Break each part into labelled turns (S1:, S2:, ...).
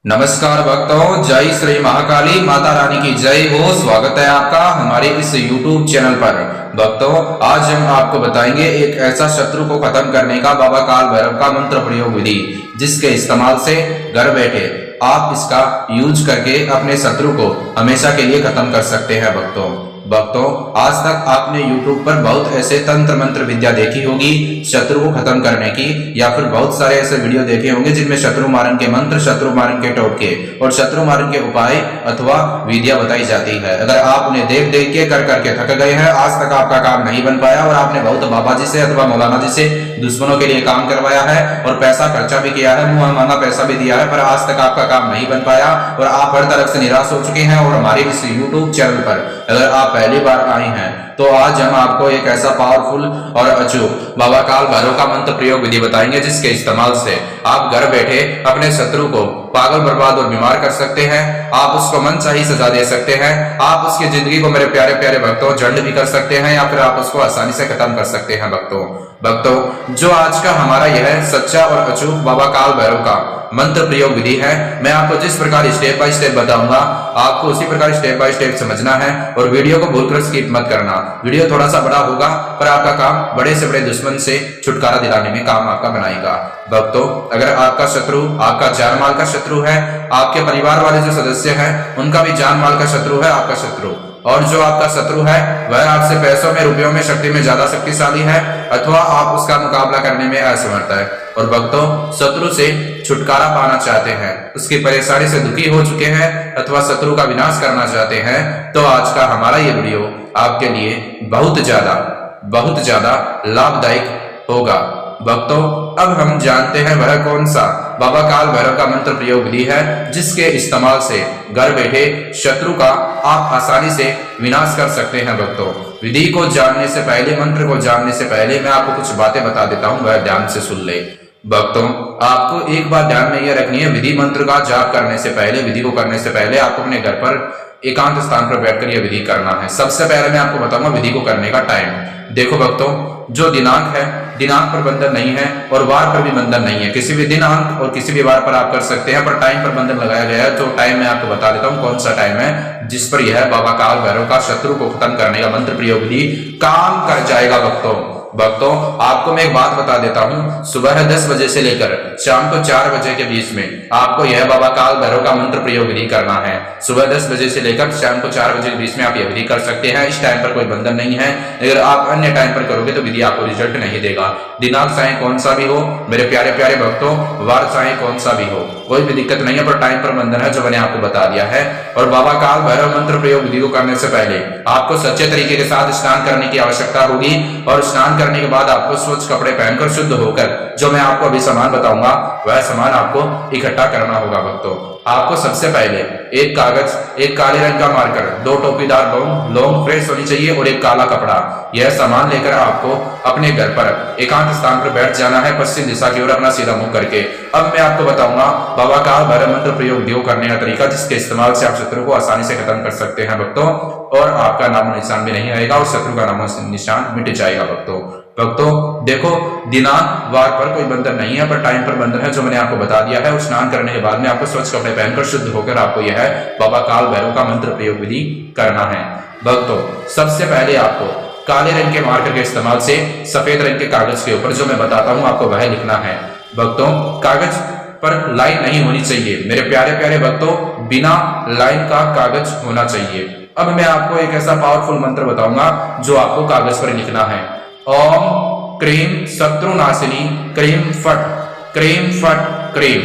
S1: नमस्कार भक्तों, जय श्री महाकाली माता रानी की जय हो। स्वागत है आपका हमारे इस YouTube चैनल पर। भक्तों, आज हम आपको बताएंगे एक ऐसा शत्रु को खत्म करने का बाबा काल भैरव का मंत्र प्रयोग विधि, जिसके इस्तेमाल से घर बैठे आप इसका यूज करके अपने शत्रु को हमेशा के लिए खत्म कर सकते हैं। भक्तों, आज तक आपने YouTube पर बहुत ऐसे तंत्र मंत्र विद्या देखी होगी शत्रु को खत्म करने की, या फिर बहुत सारे ऐसे वीडियो देखे होंगे जिनमें शत्रु मारण के मंत्र, शत्रु मारण के टोटके और शत्रु मारण के उपाय अथवा विद्या बताई जाती है। अगर आप उन्हें देख देख के कर करके थक गए हैं, आज तक आपका काम नहीं बन पाया और आपने बहुत बाबा जी से अथवा मौलाना जी से दुश्मनों के लिए काम करवाया है और पैसा खर्चा भी किया है, मुंह मांगा पैसा भी दिया है, पर आज तक आपका काम नहीं बन पाया और आप हर तरफ से निराश हो चुके हैं। और हमारे इस YouTube चैनल पर अगर आप पहली बार आए हैं तो आज हम आपको एक ऐसा पावरफुल और अचूक बाबा काल भैरव का मंत्र प्रयोग विधि बताएंगे, जिसके इस्तेमाल से आप घर बैठे अपने शत्रु को पागल, बर्बाद और बीमार कर सकते हैं। आप उसको मनचाही सजा दे सकते हैं। आप उसकी जिंदगी को मेरे प्यारे प्यारे भक्तों झंड भी कर सकते हैं, या फिर आप उसको आसानी से खत्म कर सकते हैं। भक्तों, जो आज का हमारा यह सच्चा और अचूक बाबा काल भैरव का मंत्र प्रयोग विधि है, मैं आपको जिस प्रकार स्टेप बाय स्टेप बताऊंगा आपको उसी प्रकार स्टेप बाय स्टेप समझना है और वीडियो को भूलकर स्किप मत करना। वीडियो थोड़ा सा बड़ा होगा पर आपका काम बड़े से बड़े दुश्मन से छुटकारा दिलाने में काम आपका बनाएगा। भक्तों, अगर आपका शत्रु आपका जान माल का शत्रु है, आपके परिवार वाले जो सदस्य हैं उनका भी जान माल का शत्रु है आपका शत्रु, और जो आपका शत्रु है वह आपसे पैसों में, रुपयों में, शक्ति में ज्यादा शक्तिशाली है अथवा आप उसका मुकाबला करने में असमर्थ है, और भक्तों शत्रु से छुटकारा पाना चाहते हैं, उसकी परेशानी से दुखी हो चुके हैं अथवा शत्रु का विनाश करना चाहते हैं, तो आज का हमारा ये वीडियो आपके लिए बहुत ज्यादा लाभदायक होगा। भक्तों, अब हम जानते हैं वह कौन सा बाबा काल भैरव का मंत्र प्रयोग विधि है, जिसके इस्तेमाल से घर बैठे शत्रु का आप आसानी से विनाश कर सकते हैं। भक्तों, विधि को जानने से पहले, मंत्र को जानने से पहले मैं आपको कुछ बातें बता देता हूं, वह ध्यान से सुन ले। भक्तों, आपको एक बात ध्यान में यह रखनी है, विधि मंत्र का जाप करने से पहले, विधि को करने से पहले आपको अपने घर पर एकांत स्थान पर बैठकर यह विधि करना है। सबसे पहले मैं आपको बताऊंगा विधि को करने का टाइम। देखो भक्तों, जो दिनांक है, दिनांक पर बंधन नहीं है और वार पर भी बंधन नहीं है। किसी भी दिनांक और किसी भी वार पर आप कर सकते हैं, पर टाइम पर बंधन लगाया गया है। तो टाइम मैं आपको बता देता हूं कौन सा टाइम है जिस पर यह बाबा काल भैरव का शत्रु को खत्म करने का मंत्र प्रयोग विधि काम कर जाएगा। भक्तों, आपको मैं एक बात बता देता हूं, सुबह 10 बजे से लेकर शाम को 4 बजे के बीच में आपको यह बाबा काल भैरव का मंत्र प्रयोग विधि करना है। सुबह 10 बजे से लेकर शाम को 4 बजे के बीच में आप यह विधि कर सकते हैं। इस टाइम पर कोई बंधन नहीं है। अगर आप अन्य टाइम पर करोगे तो विधि आपको रिजल्ट नहीं देगा। दिनांक चाहे कौन सा भी हो मेरे प्यारे प्यारे भक्तों, वार चाहे कौन सा भी हो, कोई भी दिक्कत नहीं है, पर टाइम पर बंधन है जो मैंने आपको बता दिया है। और बाबा काल भैरव मंत्र प्रयोग विधि को करने से पहले आपको सच्चे तरीके के साथ स्नान करने की आवश्यकता होगी, और स्नान करने के बाद आपको स्वच्छ कपड़े पहनकर शुद्ध होकर जो मैं आपको अभी सामान बताऊंगा वह सामान आपको इकट्ठा करना होगा। भक्तों, आपको सबसे पहले एक कागज, एक काले रंग का मार्कर, 2 टोपीदार लौंग फ्रेश होनी चाहिए और एक काला कपड़ा, यह सामान लेकर आपको अपने घर पर एकांत स्थान पर बैठ जाना है, पश्चिम दिशा की ओर अपना सीधा मुंह करके। अब मैं आपको बताऊंगा बाबा काल भैरव मंत्र प्रयोग करने का तरीका, जिसके इस्तेमाल से आप शत्रु को आसानी से खत्म कर सकते हैं भक्तों, और आपका नामो निशान भी नहीं आएगा और शत्रु का नामो निशान मिट जाएगा। भक्तों, देखो, दिनांक वार पर कोई बंधन नहीं है, पर टाइम पर बंधन है जो मैंने आपको बता दिया है। और स्नान करने के बाद में आपको स्वच्छ कपड़े पहनकर शुद्ध होकर आपको यह बाबा काल भैरव का मंत्र प्रयोग विधि करना है। भक्तों, सबसे पहले आपको काले रंग के मार्कर के इस्तेमाल से सफेद रंग के कागज के ऊपर जो मैं बताता हूं आपको वह लिखना है। भक्तों, कागज पर लाइन नहीं होनी चाहिए मेरे प्यारे प्यारे भक्तों, बिना लाइन का कागज होना चाहिए। अब मैं आपको एक ऐसा पावरफुल मंत्र बताऊंगा जो आपको कागज पर लिखना है। ओम क्रीम शत्रुनाशिनी क्रीम फट क्रीम फट क्रीम,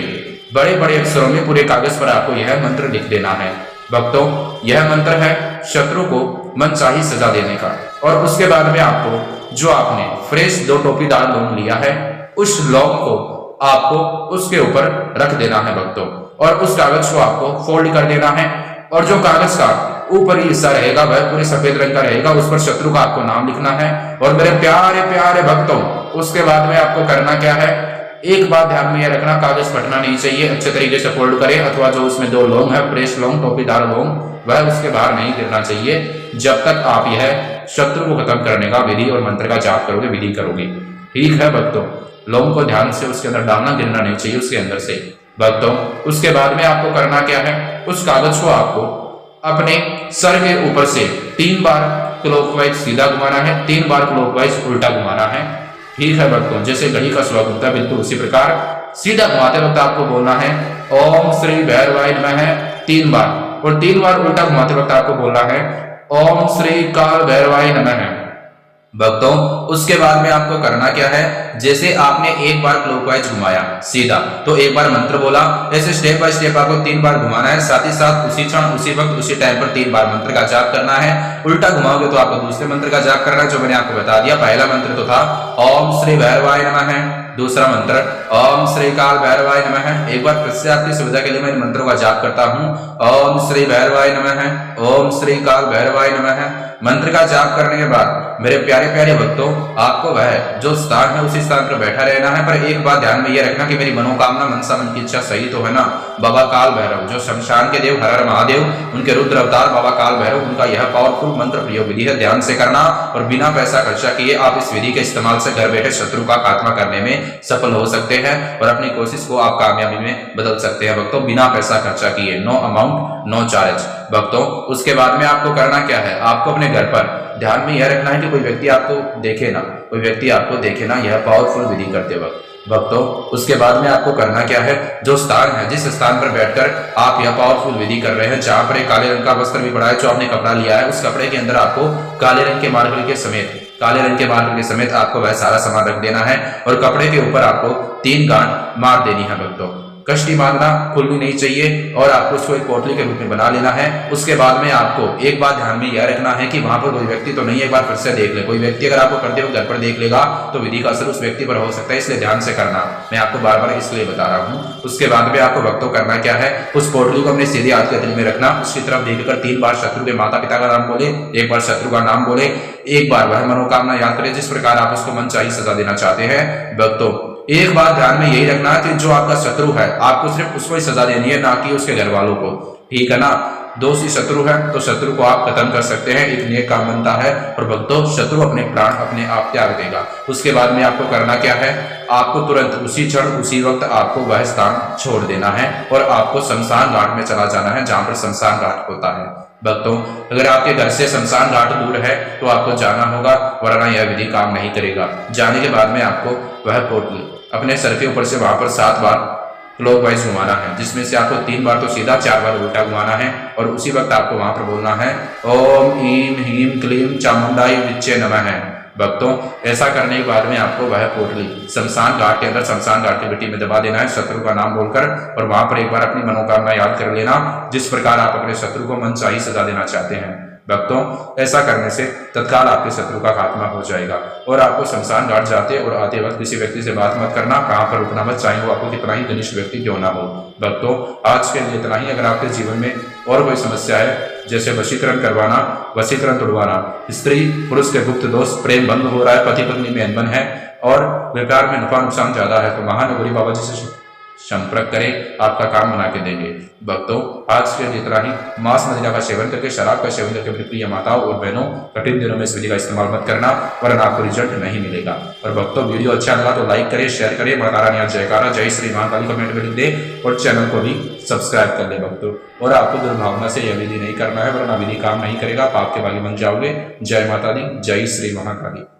S1: बड़े बड़े अक्षरों में पूरे कागज पर आपको यह मंत्र लिख देना है। भक्तों, यह मंत्र है शत्रु को मनचाही सजा देने का। और उसके बाद में आपको जो आपने फ्रेश 2 टोपीदार लौंग लिया है, उस लौंग को आपको उसके ऊपर रख देना है भक्तों, और उस कागज को आपको फोल्ड कर देना है, और जो कागज का ऊपरी हिस्सा रहेगा वह पूरे सफेद रंग का रहेगा, उस पर शत्रु का आपको नाम लिखना है। और मेरे प्यारे प्यारे भक्तों, उसके बाद में आपको करना क्या है, एक बात ध्यान में यह रखना, कागज फटना नहीं चाहिए, अच्छे तरीके से फोल्ड करें, अथवा जो उसमें 2 लौंग है, फ्रेश लौंग, टोपीदार लौंग, वह उसके बाहर नहीं गिरना चाहिए जब तक आप यह शत्रु को खत्म करने का विधि और मंत्र का जाप करोगे, विधि करोगे। ठीक है भक्तों, लौंग को ध्यान से उसके अंदर डालना, गिरना नहीं चाहिए उसके अंदर से। भक्तों उसके बाद में आपको करना क्या है, उस कागज को आपको अपने सर के ऊपर से 3 बार क्लॉकवाइज सीधा घुमाना है, 3 बार क्लॉकवाइज उल्टा घुमाना है। ठीक है भक्तों, जैसे घड़ी का स्लोक होता है बिल्कुल उसी प्रकार सीधा घुमाते वक्त आपको बोलना है ओम श्री भैरवाय नमः 3 बार, और 3 बार उल्टा घुमाते वक्त आपको बोलना है ओम श्री काल भैरवाय नमः। भक्तों उसके बाद में आपको करना क्या है, जैसे आपने एक बार क्लॉकवाइज घुमाया सीधा तो एक बार मंत्र बोला, ऐसे स्टेप बाय स्टेप आपको 3 बार घुमाना है, साथ ही साथ उसी क्षण उसी वक्त उसी टाइम पर 3 बार मंत्र का जाप करना है। उल्टा घुमाओगे तो आपको दूसरे मंत्र का जाप करना है जो मैंने आपको बता दिया। पहला मंत्र तो था ओम श्री भैरवाय नमः, दूसरा मंत्र ओम श्री काल भैरवाय नमः। एक बार फिर से आपकी सुविधा के लिए मैं इन मंत्रों का जाप करता हूँ, ओम श्री भैरवाय नमः, ओम श्री काल भैरवाय नमः। मंत्र का जाप करने के बाद मेरे प्यारे प्यारे भक्तों आपको वह जो स्थान है उसी स्थान पर बैठा रहना है, पर एक बात ध्यान में ये रखना कि मेरी मनोकामना मनसा मन की इच्छा सही तो है ना। बाबा काल भैरव जो शमशान के देव हर हर महादेव, उनके रुद्र अवतार बाबा काल भैरव, उनका यह पावरफुल मंत्र प्रयोग विधि है, ध्यान से करना और बिना पैसा खर्चा किए आप इस विधि के इस्तेमाल से घर बैठे शत्रु का खात्मा करने में सफल हो सकते हैं और अपनी कोशिश को आप कामयाबी में बदल सकते हैं भक्तों, बिना पैसा खर्चा किए, नो अमाउंट नो चार्ज। भक्तों उसके बाद में आपको करना क्या है, आपको अपने घर पर ध्यान में यह रखना है कि कोई व्यक्ति आपको देखे ना, कोई व्यक्ति आपको देखे ना, यह पावरफुल विधि करते वक्त। भक्तों उसके बाद में आपको करना क्या है, जो स्थान है जिस स्थान पर बैठकर आप यह पावरफुल विधि कर रहे हैं, जहां पर एक काले रंग का वस्त्र भी पड़ा है, जो आपने कपड़ा लिया है उस कपड़े के अंदर आपको काले रंग के मार्बल के समेत आपको वह सारा सामान रख देना है और कपड़े के ऊपर आपको 3 गांठ मार देनी है। भक्तों कष्टी मारना खुलनी नहीं चाहिए और आपको उसको एक पोटली के रूप में बना लेना है। उसके बाद में आपको एक बात ध्यान में यह रखना है कि वहां पर कोई व्यक्ति तो नहीं, एक बार फिर से देख ले, कोई व्यक्ति अगर आपको करते हुए घर पर देख लेगा तो विधि का असर उस व्यक्ति पर हो सकता है, इसलिए ध्यान से करना, मैं आपको बार बार इसलिए बता रहा हूँ। उसके बाद में आपको भक्तों करना क्या है, उस पोटली को अपने सीधे हाथ के दिल में रखना, उसकी तरफ देखकर 3 बार शत्रु के माता पिता का नाम बोले, 1 बार शत्रु का नाम बोले, 1 बार वह मनोकामना याद करें जिस प्रकार आप उसको मनचाही सजा देना चाहते हैं। भक्तों एक बात ध्यान में यही रखना कि जो आपका शत्रु है आपको सिर्फ उसको ही सजा देनी है, ना कि उसके घर वालों को, ठीक है ना। दोषी शत्रु है तो शत्रु को आप खत्म कर सकते हैं, एक नेक काम बनता है और भक्तों शत्रु अपने प्राण अपने आप त्याग देगा। उसके बाद में आपको करना क्या है, आपको तुरंत उसी क्षण उसी वक्त आपको वह स्थान छोड़ देना है और आपको शमशान घाट में चला जाना है जहां पर शमशान घाट होता है। भक्तों अगर आपके घर से शमशान घाट दूर है तो आपको जाना होगा, वरना यह विधि काम नहीं करेगा। जाने के बाद में आपको वह पोटली अपने सर के ऊपर से वहां पर 7 बार क्लॉकवाइज घुमाना है, जिसमें से आपको 3 बार तो सीधा 4 बार उल्टा घुमाना है और उसी वक्त आपको वहां पर बोलना है ओम ह्रीम ह्रीम क्लीम चामुंडाई विच्चे नमः। भक्तों ऐसा करने के बाद में आपको वह पोटली शमशान घाट के अंदर शमशान घाट की मिट्टी में दबा देना है शत्रु का नाम बोलकर, और वहां पर एक बार अपनी मनोकामना याद कर लेना जिस प्रकार आप अपने शत्रु को मनचाही सजा देना चाहते हैं। भक्तों ऐसा करने से तत्काल आपके शत्रु का खात्मा हो जाएगा। और आपको शमशान घाट जाते और आते वक्त किसी व्यक्ति से बात मत करना, कहां पर रुकना मत, चाहे वो आपको कितना ही घनिष्ठ व्यक्ति क्यों ना हो। भक्तों आज के लिए इतना ही। अगर आपके जीवन में और कोई समस्या है जैसे वशीकरण करवाना, वशीकरण तोड़वाना, स्त्री पुरुष के गुप्त दोष, प्रेम भंग हो रहा है, पति पत्नी में अनबन है और व्यापार में नफा नुकसान ज्यादा है, तो महानगरी बाबा जी से संपर्क करें, आपका काम बना के देंगे। भक्तों आज के लिए इतना ही। मांस मदिरा का सेवन करके, शराब का सेवन करके अपनी प्रिय माताओं और बहनों कठिन दिनों में इस विधि का इस्तेमाल मत करना, वरना आपको रिजल्ट नहीं मिलेगा। और भक्तों वीडियो अच्छा लगा तो लाइक करें, शेयर करें, माता रानी जयकारा जय श्री महाकाली कमेंट में लिख दे और चैनल को भी सब्सक्राइब कर ले भक्तों। और आपको दुर्भावना से यह विधि नहीं करना है, वरना विधि काम नहीं करेगा, आप आपके भागी बन जाओगे। जय माता दी, जय श्री महाकाली।